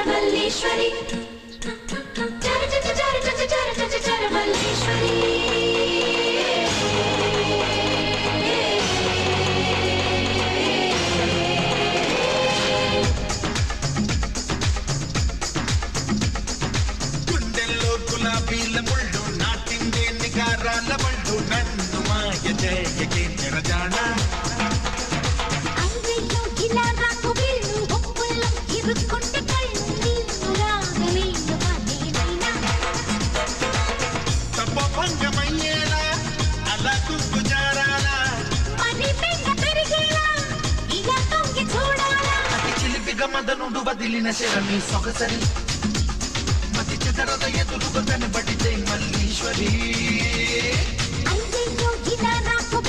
మల్లేశ్వరి మల్లేశ్వరి గుండెల్లో గులాబీల ముళ్ళు నాటిందే నిగారాల బళ్ళు నన్ను మాయ చేయకే నిరజాణ తప్పభంగమయ్యేలా అలా గుజారాలా అతి చిలిపిగా మదనుడు వదిలిన శరణి సొగసరి మతి చెదరద ఎదురుగా కనబడితే మల్లీశ్వరి అయ్యయ్యో ఇలా నాకు